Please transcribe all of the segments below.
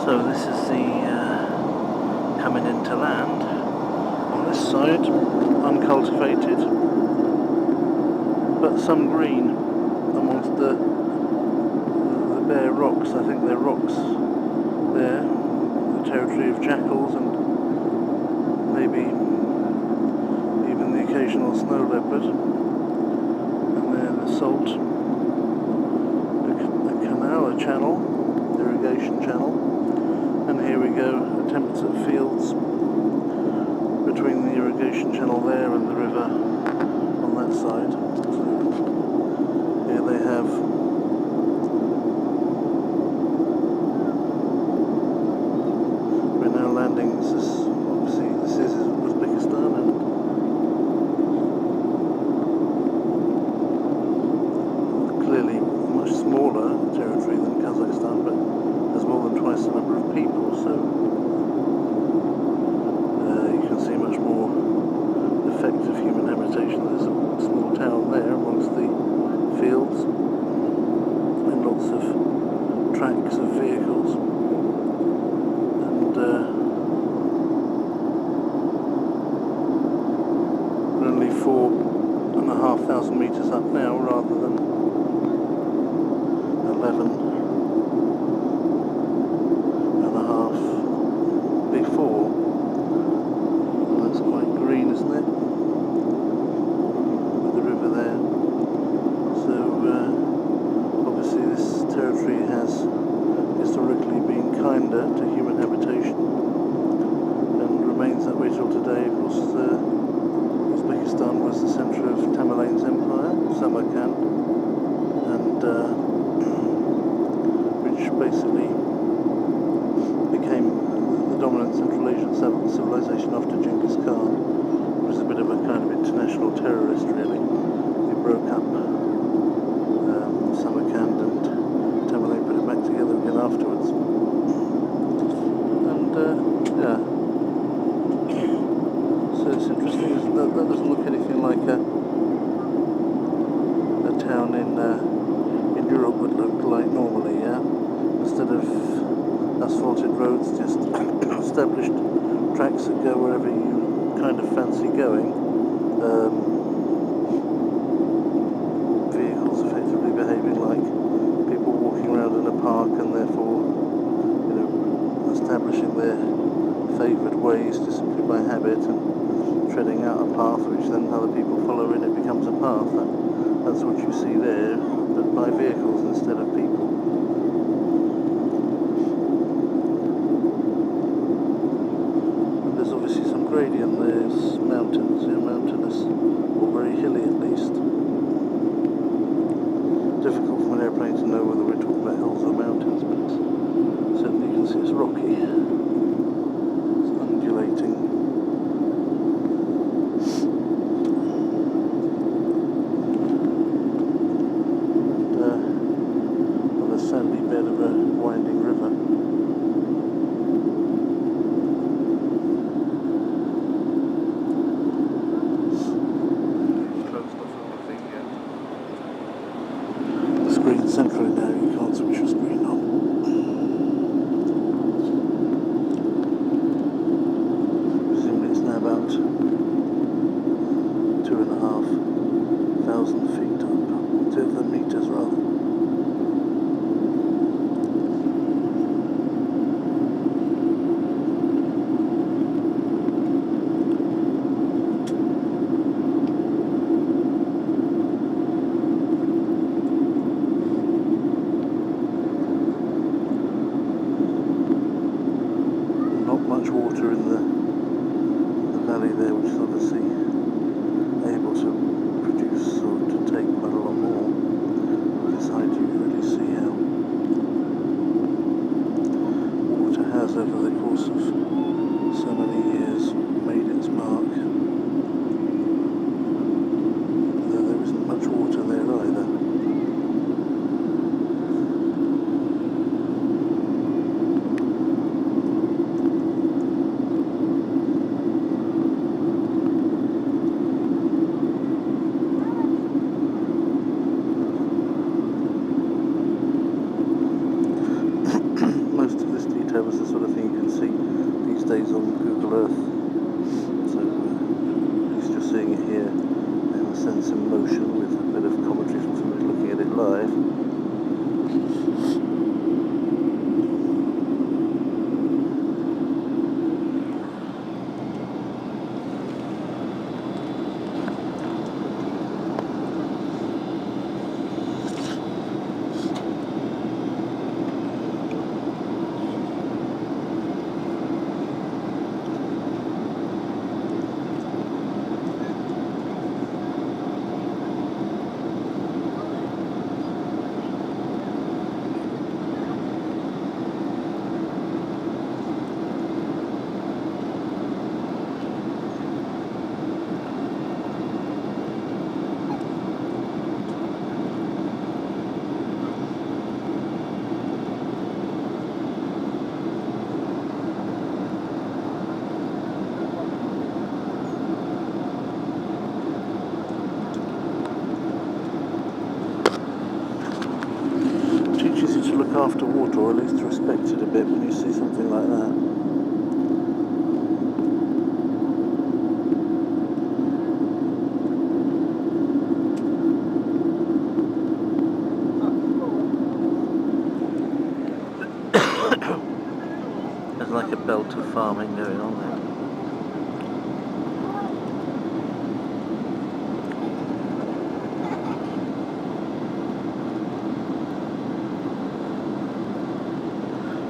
So this is the coming into land on this side, uncultivated, but some green amongst the bare rocks. I think they're rocks there, the territory of jackals and maybe even the occasional snow leopard. And then the salt, a canal, a channel, irrigation channel. And here we go, attempts at fields between the irrigation channel there and the river on that side. So here they have we're now landing. This is Uzbekistan, and clearly a much smaller territory than Kazakhstan, but there's more than twice the number of people, so you can see much more effective human habitation. There's a small town there amongst the fields and lots of tracks of vehicles, and we're only 4,500 metres up now rather than 11 before. Well, that's quite green, isn't it? With the river there. So obviously this territory has historically been kinder to human habitation and remains that way till today. Of course, Uzbekistan was the centre of Tamerlane's empire, Samarkand, and which basically became the dominant Central Asian civilization after Genghis Khan. It was a bit of a kind of international terrorist, really. He broke up Samarkand, and Tamerlane put it back together again afterwards. And yeah, so it's interesting. That doesn't look anything like a town in Europe would look like normally. Yeah, instead of asphalted roads, just established tracks that go wherever you kind of fancy going. Vehicles effectively behaving like people walking around in a park, and therefore, establishing their favoured ways just simply by habit and treading out a path which then other people follow and it becomes a path. That's what you see there, but by vehicles instead of people. There's obviously some gradient. There's mountains, mountainous, or very hilly at least. Difficult from an airplane to know whether we're talking about hills or mountains, but certainly you can see it's rocky. It's undulating. And on the sandy bed of a winding river. Centrally now, you can't switch your screen on. Presumably it's now about 2,500 feet up, 2,000 metres rather. Much water in the valley there, which is obviously able to produce or to take quite a lot more. At this height you can really see how water has over the course of so many years made its mark. Though there isn't much water there either. photo is the sort of thing you can see these days on Google Earth. So at least you're seeing it here in a sense in motion with a bit of commentary from somebody looking at it live. Teaches you to look after water, or at least to respect it a bit when you see something like that. There's like a belt of farming going on there.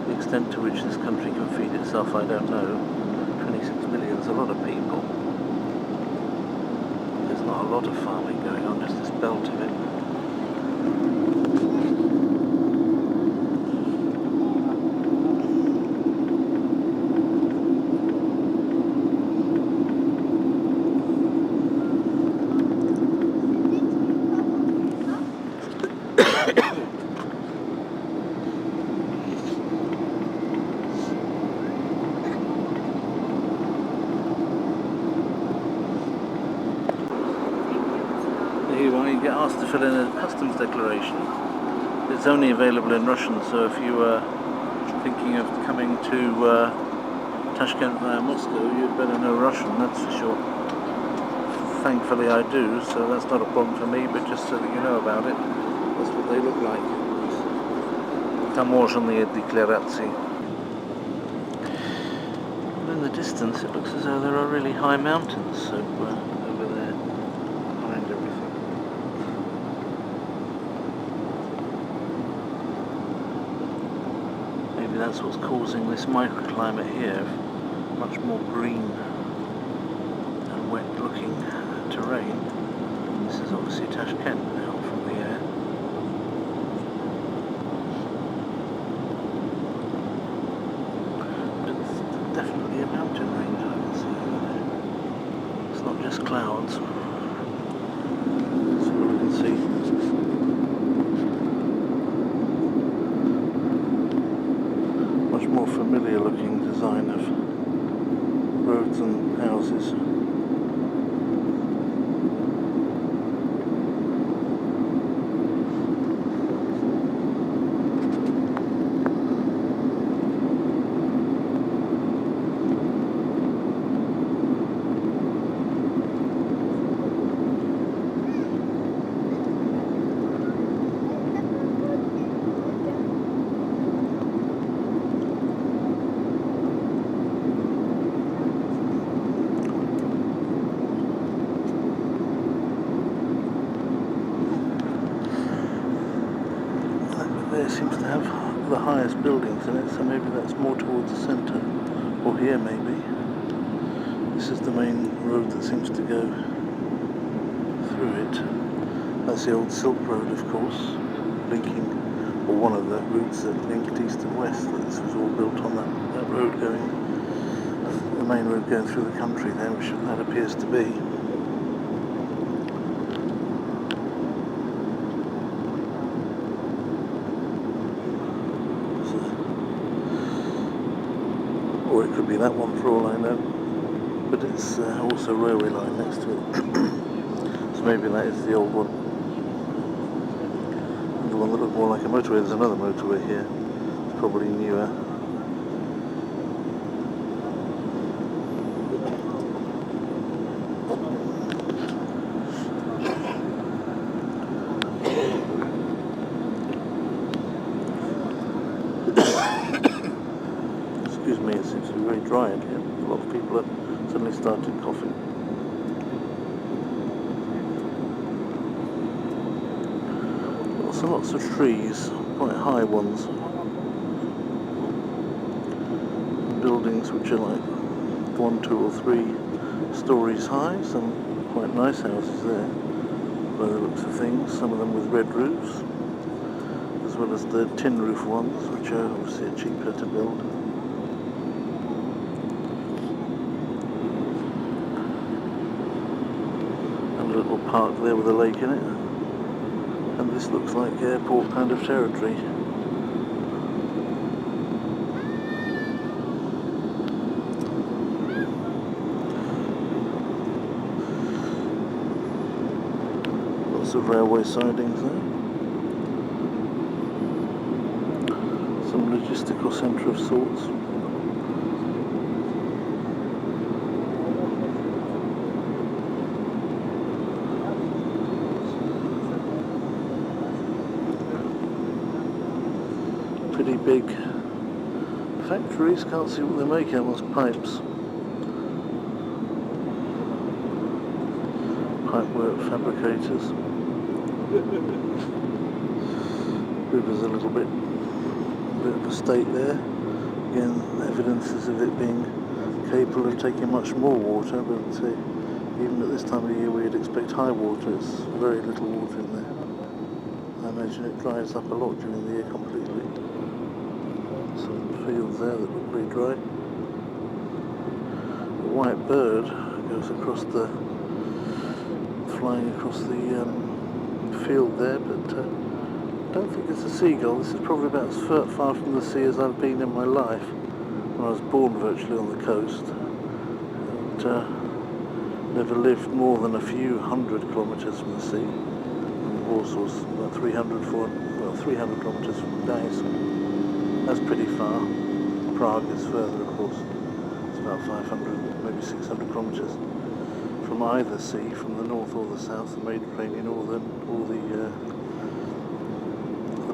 The extent to which this country can feed itself, I don't know. 26 million is a lot of people. There's not a lot of farming going on, just this belt of it. When you get asked to fill in a customs declaration, it's only available in Russian, so if you were thinking of coming to Tashkent via Moscow, you'd better know Russian, that's for sure. Thankfully I do, so that's not a problem for me, but just so that you know about it, that's what they look like. Таможенные декларации. And in the distance it looks as though there are really high mountains, so over there behind everything. Maybe that's what's causing this microclimate here, much more green and wet looking terrain. This is obviously Tashkent now from the air. But it's definitely a mountain range I can see over there. It's not just clouds. That's what we can see. Much more familiar looking design of roads and houses. There seems to have the highest buildings in it, so maybe that's more towards the centre, or here maybe. This is the main road that seems to go through it. That's the old Silk Road, of course, linking, or one of the routes that linked east and west. This was all built on that road going, the main road going through the country there, which that appears to be. Or it could be that one for all I know, but it's also a railway line next to it, so maybe that is the old one. And the one that looked more like a motorway, there's another motorway here, it's probably newer. me it seems to be very dry in here. A lot of people have suddenly started coughing. Lots of trees, quite high ones. Buildings which are like 1, 2 or 3 stories high. Some quite nice houses there by the looks of things. Some of them with red roofs, as well as the tin roof ones, which are obviously cheaper to build. And a little park there with a lake in it. And this looks like airport kind of territory. Lots of railway sidings there. Some logistical centre of sorts. Pretty big factories, can't see what they're making, almost pipes. Pipework fabricators. River's a little bit of a state there. Again, evidences of it being capable of taking much more water, but even at this time of the year we'd expect high water. It's very little water in there. I imagine it dries up a lot during the year completely. Some fields there that look pretty dry. A white bird goes across flying across the field there, but I don't think it's a seagull. This is probably about as far from the sea as I've been in my life. I was born virtually on the coast, and never lived more than a few hundred kilometres from the sea. And Warsaw's about 300 kilometres from Gdańsk. That's pretty far. Prague is further, of course. It's about 500, maybe 600 kilometres from either sea, from the north or the south, the Mediterranean or the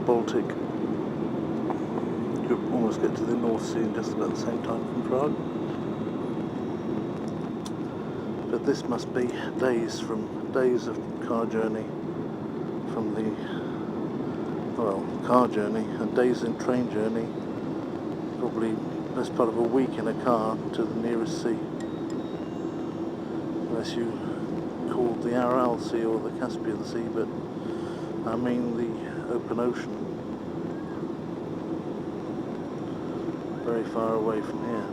Baltic. You almost get to the North Sea in just about the same time from Prague. But this must be days of car journey from the car journey and days in train journey, probably best part of a week in a car to the nearest sea, unless you call the Aral Sea or the Caspian Sea, but I mean the open ocean, very far away from here.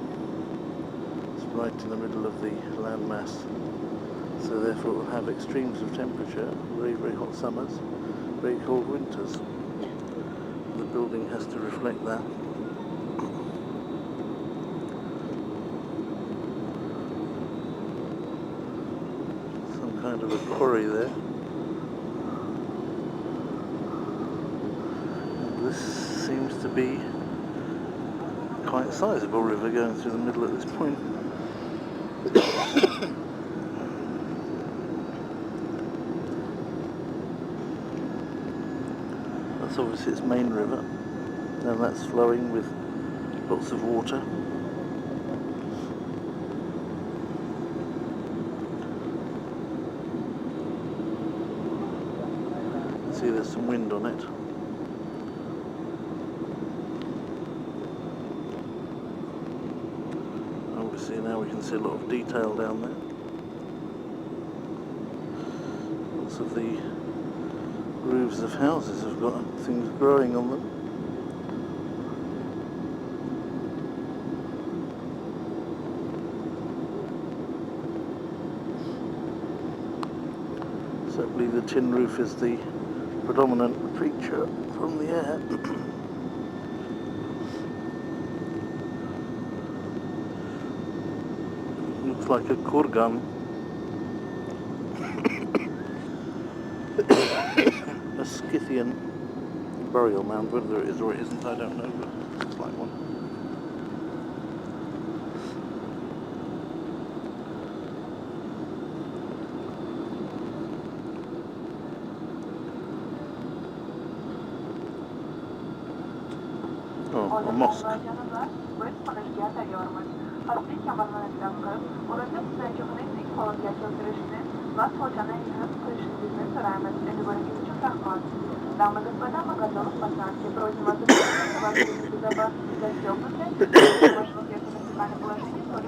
It's right in the middle of the landmass, so therefore it will have extremes of temperature, very, very hot summers, very cold winters. The building has to reflect that. Some kind of a quarry there. And this seems to be quite a sizable river going through the middle at this point. That's obviously its main river, and that's flowing with lots of water. See, there's some wind on it. Obviously now we can see a lot of detail down there. Lots of the roofs of houses have got things growing on them. Certainly the tin roof is the predominant feature from the air. Looks like a kurgan. A Scythian burial mound, whether it is or it isn't, I don't know, but it looks like one. Oh, or mosque.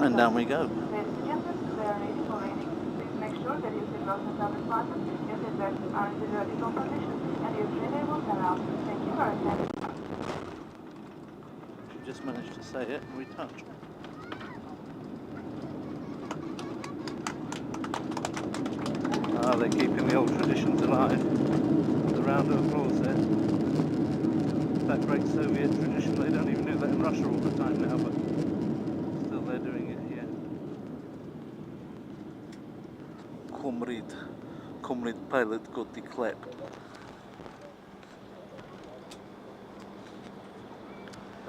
And down we go. Just managed to say it and we touched. Ah, they're keeping the old traditions alive. The round of applause there. That great Soviet tradition, they don't even do that in Russia all the time now, but still they're doing it here. Comrade pilot got the clap.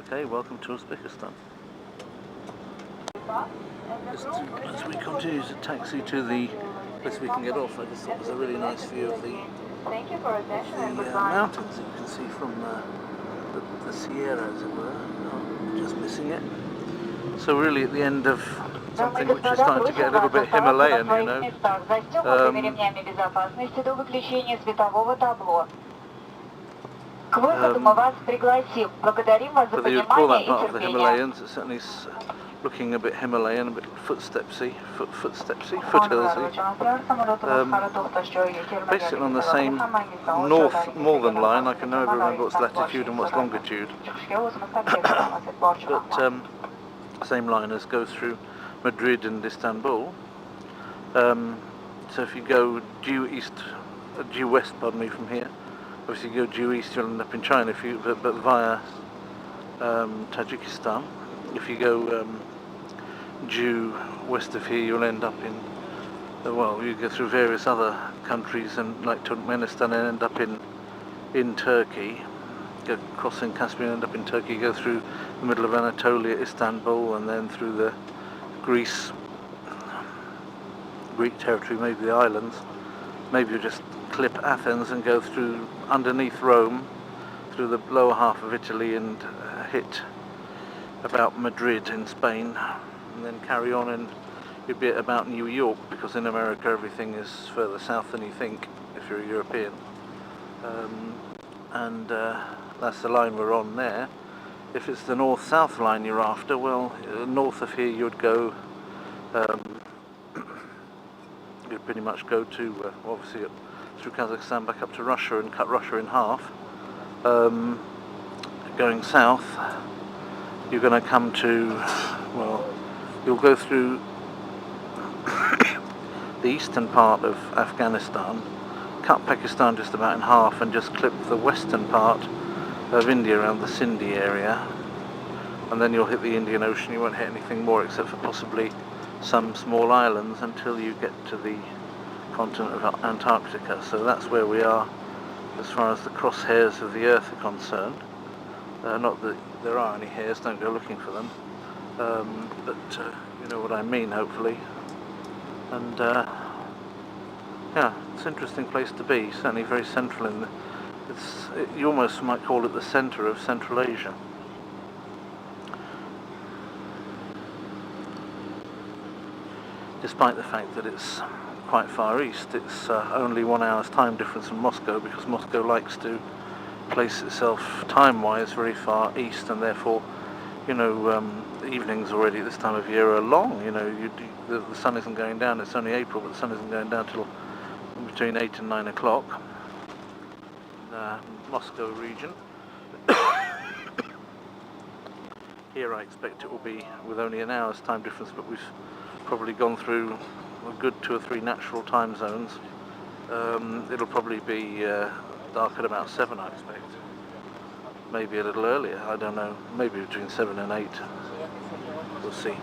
Okay, welcome to Uzbekistan. As we continue to taxi to the place we can get off, I just thought it was a really nice view of the mountains that you can see from the Sierra, as it were. Oh, just missing it. So really at the end of something which is starting to get a little bit Himalayan, you know. Whether you'd call that part of the Himalayas, it's certainly looking a bit Himalayan, a bit foothillsy. Based on the same northern line, I can never remember what's latitude and what's longitude. But same line as goes through Madrid and Istanbul. So if you go due west, from here. Obviously, you go due east, you'll end up in China. But via Tajikistan. If you go due west of here, you'll end up in. You go through various other countries, and like Turkmenistan, and end up in Turkey. Go crossing Caspian, end up in Turkey. Go through the middle of Anatolia, Istanbul, and then through the Greek territory, maybe the islands. Maybe you just clip Athens and go through underneath Rome, through the lower half of Italy, and hit about Madrid in Spain, and then carry on, and you'd be at about New York, because in America everything is further south than you think if you're a European. That's the line we're on there. If it's the north-south line you're after, north of here you'd go, you'd pretty much go to, obviously through Kazakhstan back up to Russia and cut Russia in half. Going south, you're going to come to, you'll go through the eastern part of Afghanistan, cut Pakistan just about in half, and just clip the western part of India around the Sindhi area, and then you'll hit the Indian Ocean. You won't hit anything more except for possibly some small islands until you get to the continent of Antarctica. So that's where we are as far as the crosshairs of the Earth are concerned. Not that there are any hairs, don't go looking for them, but you know what I mean, hopefully. And it's an interesting place to be, certainly very central you almost might call it the centre of Central Asia. Despite the fact that it's quite far east, it's only 1 hour's time difference from Moscow, because Moscow likes to place itself time-wise very far east, and therefore, evenings already at this time of year are long. The sun isn't going down. It's only April, but the sun isn't going down till between 8 and 9 o'clock. Moscow region. Here I expect it will be with only an hour's time difference, but we've probably gone through a good 2 or 3 natural time zones. It'll probably be dark at about 7, I expect. Maybe a little earlier, I don't know. Maybe between 7 and 8. We'll see.